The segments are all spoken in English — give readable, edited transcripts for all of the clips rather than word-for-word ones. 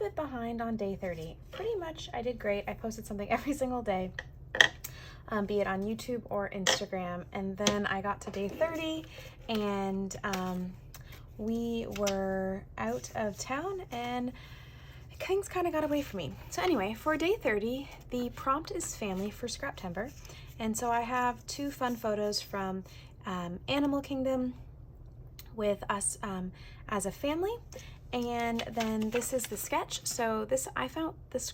bit behind on day 30. Pretty much I did great. I posted something every single day, be it on YouTube or Instagram. And then I got to day 30 and we were out of town and things kind of got away from me. So anyway, for day 30, the prompt is family for Scraptember. And so I have 2 fun photos from Animal Kingdom with us as a family. And then this is the sketch. So I thought this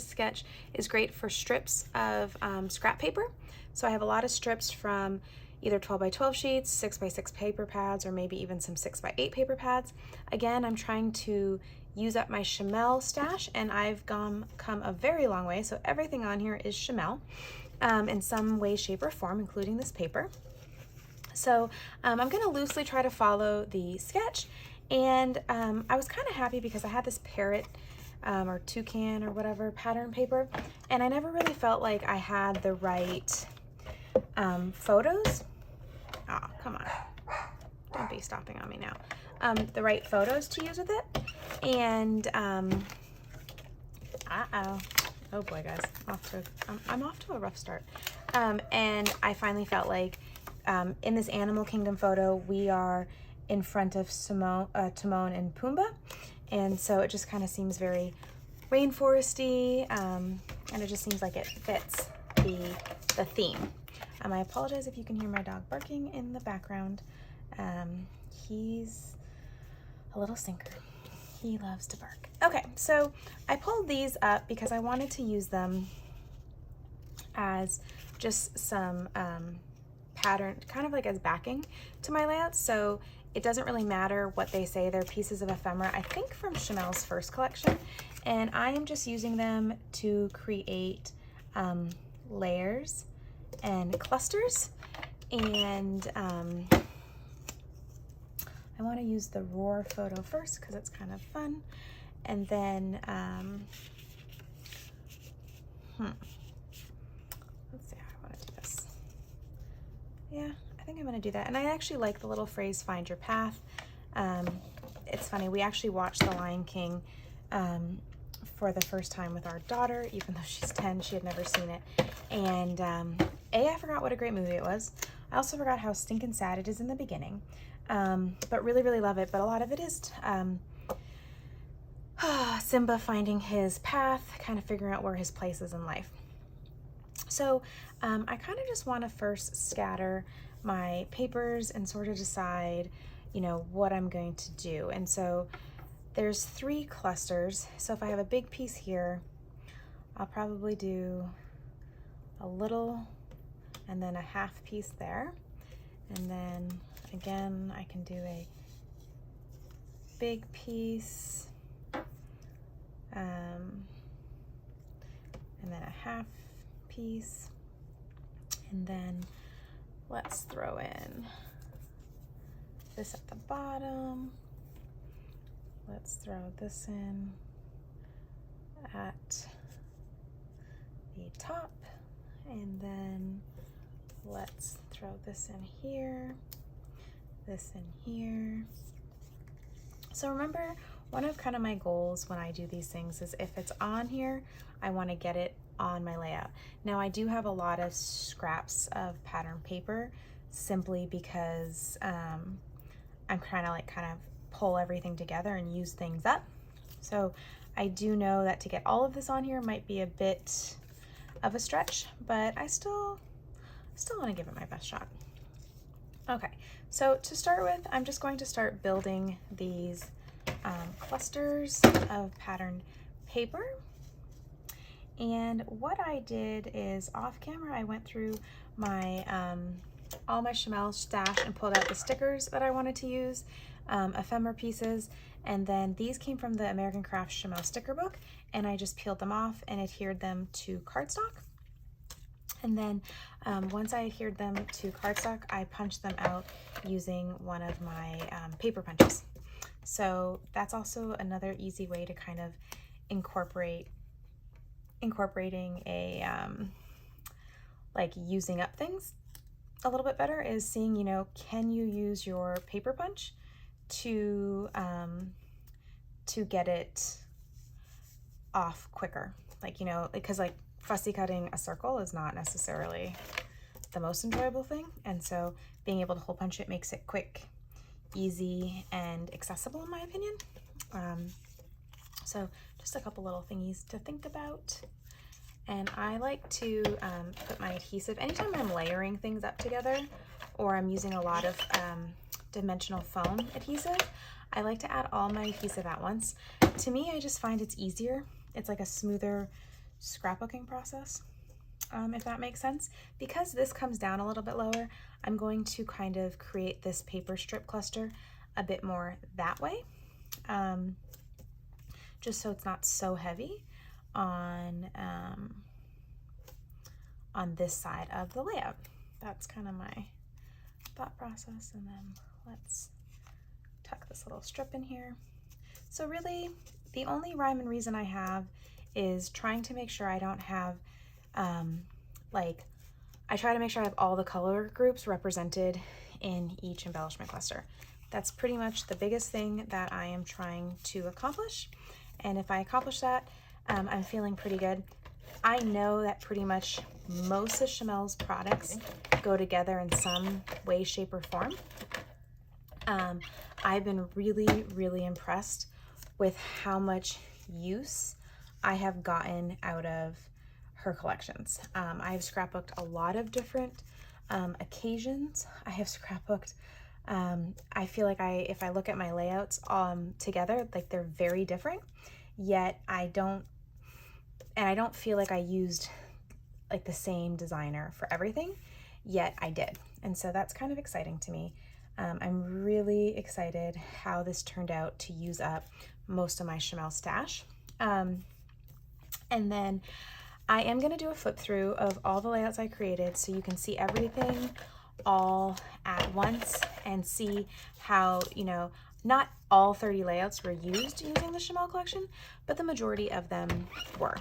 sketch is great for strips of scrap paper. So I have a lot of strips from either 12 by 12 sheets, 6 by 6 paper pads, or maybe even some 6 by 8 paper pads. Again, I'm trying to use up my Chamel stash, and I've come a very long way. So everything on here is Chamel in some way, shape, or form, including this paper. So I'm gonna loosely try to follow the sketch. And I was kind of happy because I had this parrot or toucan or whatever pattern paper, and I never really felt like I had the right photos. Oh, come on. Don't be stopping on me now. The right photos to use with it. And, oh boy, guys, I'm off to a rough start. And I finally felt like in this Animal Kingdom photo, we are in front of Timon and Pumbaa. And so it just kind of seems very rainforesty, and it just seems like it fits the theme. I apologize if you can hear my dog barking in the background. He's a little stinker. He loves to bark. Okay, so I pulled these up because I wanted to use them as just some pattern, kind of like as backing to my layouts. So it doesn't really matter what they say. They're pieces of ephemera, I think from Chamel's first collection. And I am just using them to create layers and clusters. And I want to use the Roar photo first because it's kind of fun. And then, let's see how I want to do this. Yeah, I think I'm going to do that. And I actually like the little phrase, find your path. It's funny, we actually watched The Lion King for the first time with our daughter, even though she's 10, she had never seen it. And I forgot what a great movie it was. I also forgot how stinking sad it is in the beginning. But really, really love it. But a lot of it is Simba finding his path, kind of figuring out where his place is in life. So I kind of just want to first scatter my papers and sort of decide, you know, what I'm going to do. And so there's 3 clusters. So if I have a big piece here, I'll probably do a little and then a half piece there. And then again, I can do a big piece and then a half piece. And then let's throw in this at the bottom. Let's throw this in at the top. And then let's throw this in here, this in here. So remember, one of kind of my goals when I do these things is if it's on here, I want to get it on my layout. Now I do have a lot of scraps of pattern paper simply because I'm trying to like kind of pull everything together and use things up. So I do know that to get all of this on here might be a bit of a stretch, but I still want to give it my best shot. Okay, so to start with, I'm just going to start building these clusters of patterned paper. And what I did is off camera, I went through my all my Chamel stash and pulled out the stickers that I wanted to use, ephemera pieces, and then these came from the American Crafts Chamel sticker book, and I just peeled them off and adhered them to cardstock. And then once I adhered them to cardstock, I punched them out using one of my paper punches. So that's also another easy way to kind of incorporating a like using up things a little bit better, is seeing, you know, can you use your paper punch to to get it off quicker. Like, you know, because like fussy cutting a circle is not necessarily the most enjoyable thing. And so being able to hole punch it makes it quick, easy, and accessible in my opinion. So just a couple little thingies to think about. And I like to put my adhesive, anytime I'm layering things up together or I'm using a lot of dimensional foam adhesive, I like to add all my adhesive at once. To me, I just find it's easier. It's like a smoother scrapbooking process, if that makes sense. Because this comes down a little bit lower, I'm going to kind of create this paper strip cluster a bit more that way, just so it's not so heavy on this side of the layout. That's kind of my thought process. And then let's tuck this little strip in here. So really the only rhyme and reason I have is trying to make sure I don't have I try to make sure I have all the color groups represented in each embellishment cluster. That's pretty much the biggest thing that I am trying to accomplish. And if I accomplish that, I'm feeling pretty good. I know that pretty much most of Chamel's products go together in some way, shape, or form. I've been really, really impressed with how much use I have gotten out of her collections. I've scrapbooked a lot of different occasions. I have scrapbooked, I feel like if I look at my layouts together, like they're very different, yet I don't feel like I used like the same designer for everything, yet I did. And so that's kind of exciting to me. I'm really excited how this turned out to use up most of my Chamel stash. And then I am going to do a flip through of all the layouts I created so you can see everything all at once and see how, you know, not all 30 layouts were used using the Chamel collection, but the majority of them were.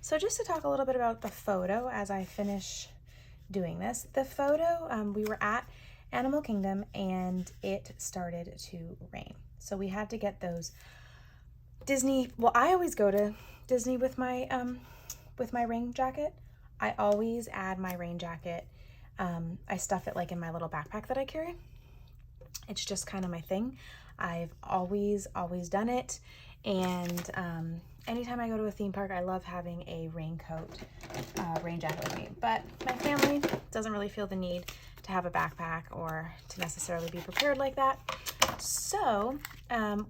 So just to talk a little bit about the photo as I finish doing this. The photo, we were at Animal Kingdom and it started to rain. So we had to get those Disney, well, I always go to Disney with my rain jacket. I always add my rain jacket. I stuff it like in my little backpack that I carry. It's just kind of my thing. I've always done it. And anytime I go to a theme park, I love having a raincoat, rain jacket with me. But my family doesn't really feel the need to have a backpack or to necessarily be prepared like that. So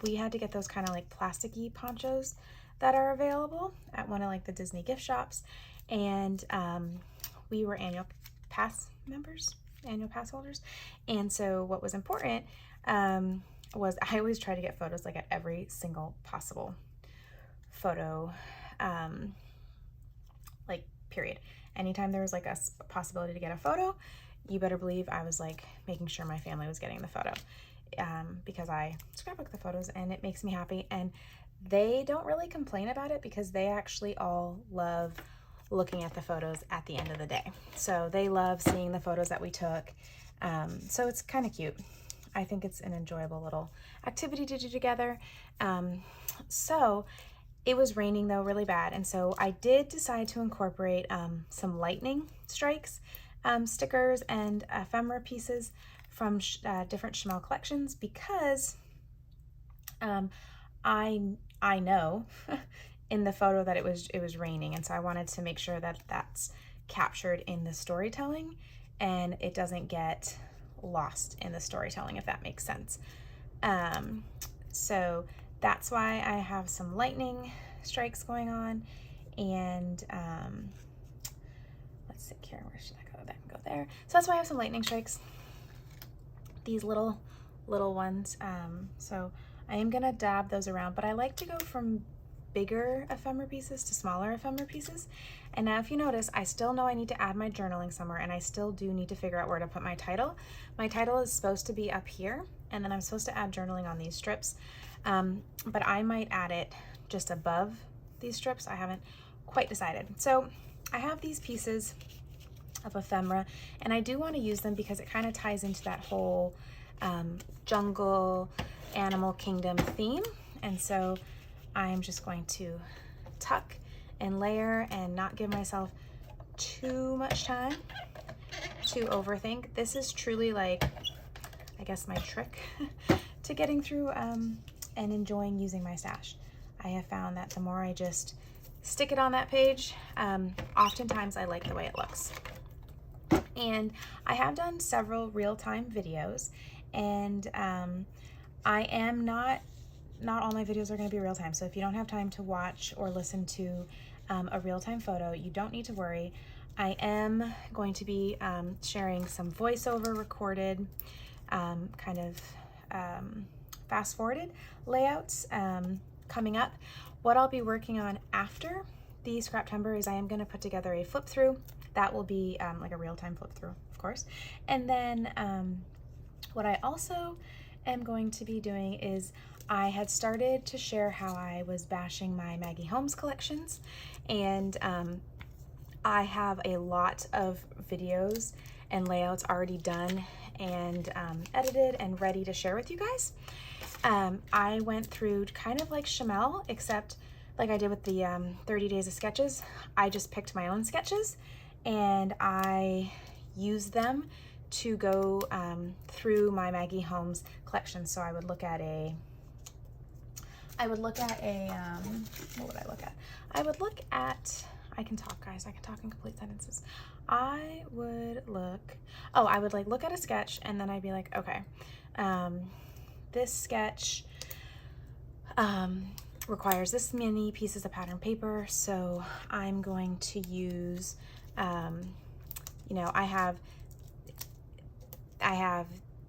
we had to get those kind of like plasticky ponchos that are available at one of like the Disney gift shops. And we were annual pass holders. And so what was important was I always try to get photos like at every single possible photo, like period. Anytime there was like a possibility to get a photo, you better believe I was like making sure my family was getting the photo, because I scrapbook the photos and it makes me happy. And they don't really complain about it because they actually all love looking at the photos at the end of the day. So they love seeing the photos that we took. So it's kind of cute. I think it's an enjoyable little activity to do together. So it was raining though really bad. And so I did decide to incorporate some lightning strikes, stickers and ephemera pieces from different Chamel collections because I know in the photo that it was raining, and so I wanted to make sure that that's captured in the storytelling and it doesn't get lost in the storytelling, if that makes sense. So that's why I have some lightning strikes going on. And let's see here, where should I go? That can go there. So that's why I have some lightning strikes, these little ones. So I am gonna dab those around, but I like to go from bigger ephemera pieces to smaller ephemera pieces. And now if you notice, I still know I need to add my journaling somewhere, and I still do need to figure out where to put my title. My title is supposed to be up here, and then I'm supposed to add journaling on these strips. But I might add it just above these strips. I haven't quite decided. So I have these pieces of ephemera, and I do want to use them because it kind of ties into that whole jungle, Animal Kingdom theme. and so I'm just going to tuck and layer and not give myself too much time to overthink. This is truly like, I guess, my trick to getting through and enjoying using my stash. I have found that the more I just stick it on that page, oftentimes I like the way it looks. And I have done several real-time videos, and I am not all my videos are going to be real-time. So if you don't have time to watch or listen to a real-time photo, you don't need to worry. I am going to be sharing some voiceover recorded, kind of fast-forwarded layouts coming up. What I'll be working on after the Scraptember is I am going to put together a flip through. That will be like a real-time flip through, of course. And then what I also am going to be doing is I had started to share how I was bashing my Maggie Holmes collections, and I have a lot of videos and layouts already done and edited and ready to share with you guys. I went through kind of like Shamel, except like I did with the 30 Days of Sketches. I just picked my own sketches and I used them to go through my Maggie Holmes collection. So I would look at a, what would I look at? I would look at, I can talk, guys, I can talk in complete sentences. I would look at a sketch, and then I'd be like, okay, this sketch requires this many pieces of pattern paper, so I'm going to use, you know, I have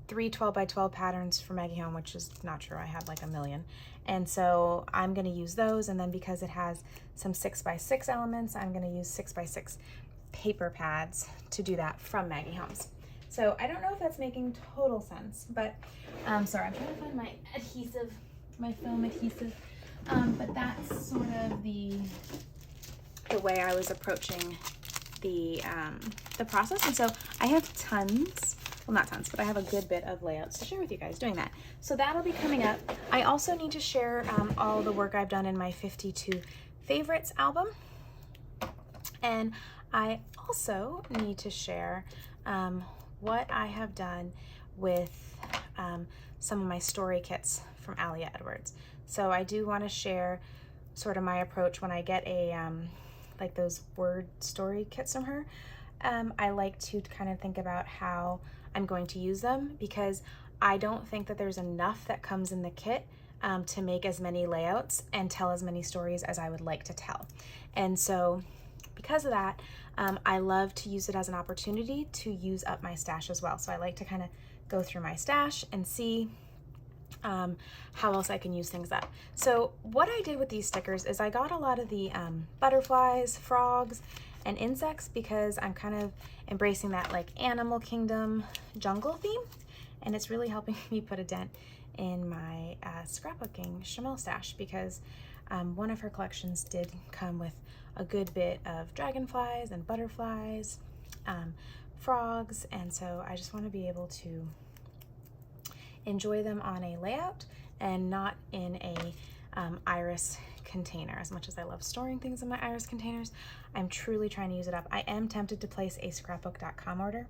3 12x12 patterns for Maggie Home, which is not true. I had like a million. And so I'm going to use those. And then because it has some 6x6 elements, I'm going to use 6x6 paper pads to do that from Maggie Homes. So I don't know if that's making total sense, but sorry, I'm trying to find my adhesive, my foam adhesive. But that's sort of the way I was approaching the process. And so I have tons, well, not tons, but I have a good bit of layouts to share with you guys doing that. So that'll be coming up. I also need to share all the work I've done in my 52 favorites album. And I also need to share what I have done with some of my story kits from Alia Edwards. So I do want to share sort of my approach when I get a like those word story kits from her. I like to kind of think about how I'm going to use them, because I don't think that there's enough that comes in the kit to make as many layouts and tell as many stories as I would like to tell. And so because of that, I love to use it as an opportunity to use up my stash as well. So I like to kind of go through my stash and see how else I can use things up. So what I did with these stickers is I got a lot of the butterflies, frogs, and insects, because I'm kind of embracing that like animal kingdom jungle theme, and it's really helping me put a dent in my scrapbooking Shamel stash, because one of her collections did come with a good bit of dragonflies and butterflies, frogs, and so I just want to be able to enjoy them on a layout and not in a iris container. As much as I love storing things in my iris containers, I'm truly trying to use it up. I am tempted to place a scrapbook.com order.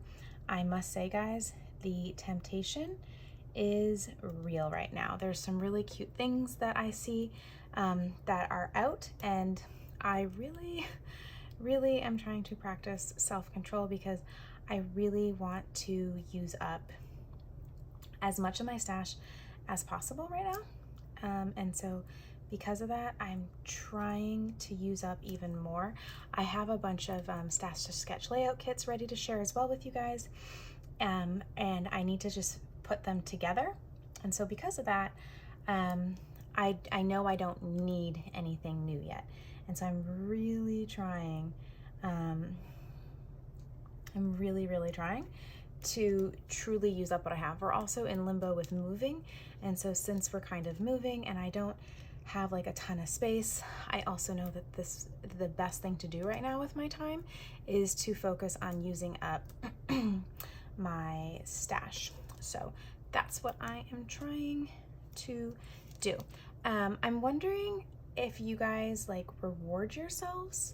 I must say, guys, the temptation is real right now. There's some really cute things that I see that are out, and I really am trying to practice self-control, because I really want to use up as much of my stash as possible right now. And so because of that, I'm trying to use up even more. I have a bunch of stash to sketch layout kits ready to share as well with you guys. And I need to just put them together. And so because of that, I know I don't need anything new yet. And so I'm really trying, I'm really trying to truly use up what I have. We're also in limbo with moving. And so since we're kind of moving and I don't have like a ton of space, I also know that the best thing to do right now with my time is to focus on using up my stash. So that's what I am trying to do. I'm wondering if you guys like reward yourselves.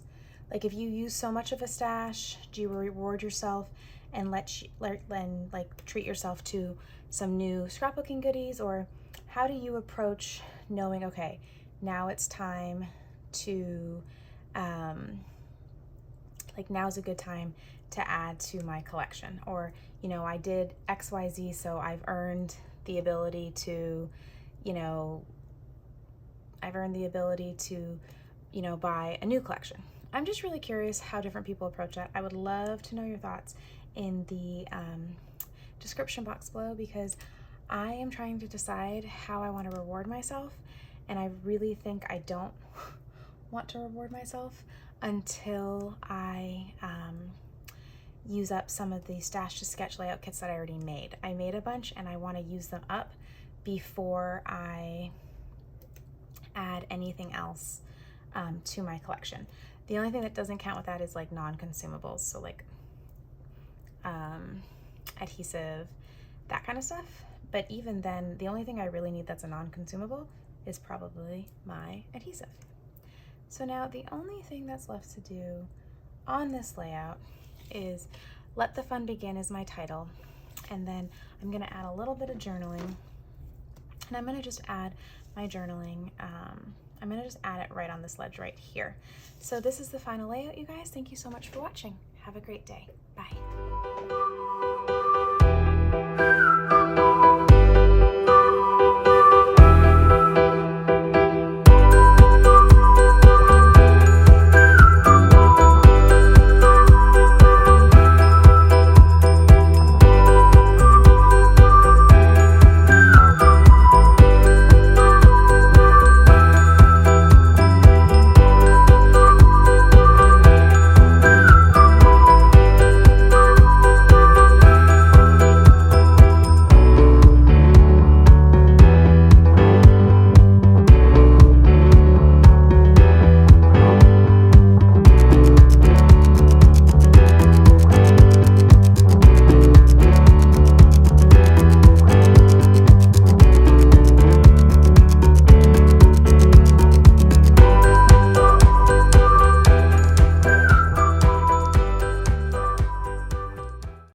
Like if you use so much of a stash, do you reward yourself and treat yourself to some new scrapbooking goodies? Or how do you approach knowing, okay, now it's time to, now's a good time to add to my collection? Or, you know, I did XYZ, so I've earned the ability to, you know, buy a new collection. I'm just really curious how different people approach that. I would love to know your thoughts in the description box below, because I am trying to decide how I want to reward myself, and I really think I don't want to reward myself until I use up some of the Stash to Sketch layout kits that I already made. I made a bunch and I want to use them up before I add anything else to my collection. The only thing that doesn't count with that is like non-consumables, so like adhesive, that kind of stuff. But even then, the only thing I really need that's a non-consumable is probably my adhesive. So now the only thing that's left to do on this layout is Let the Fun Begin is my title, and then I'm gonna add a little bit of journaling, and I'm gonna just add my journaling, I'm gonna just add it right on this ledge right here. So this is the final layout, you guys. Thank you so much for watching. Have a great day. Bye.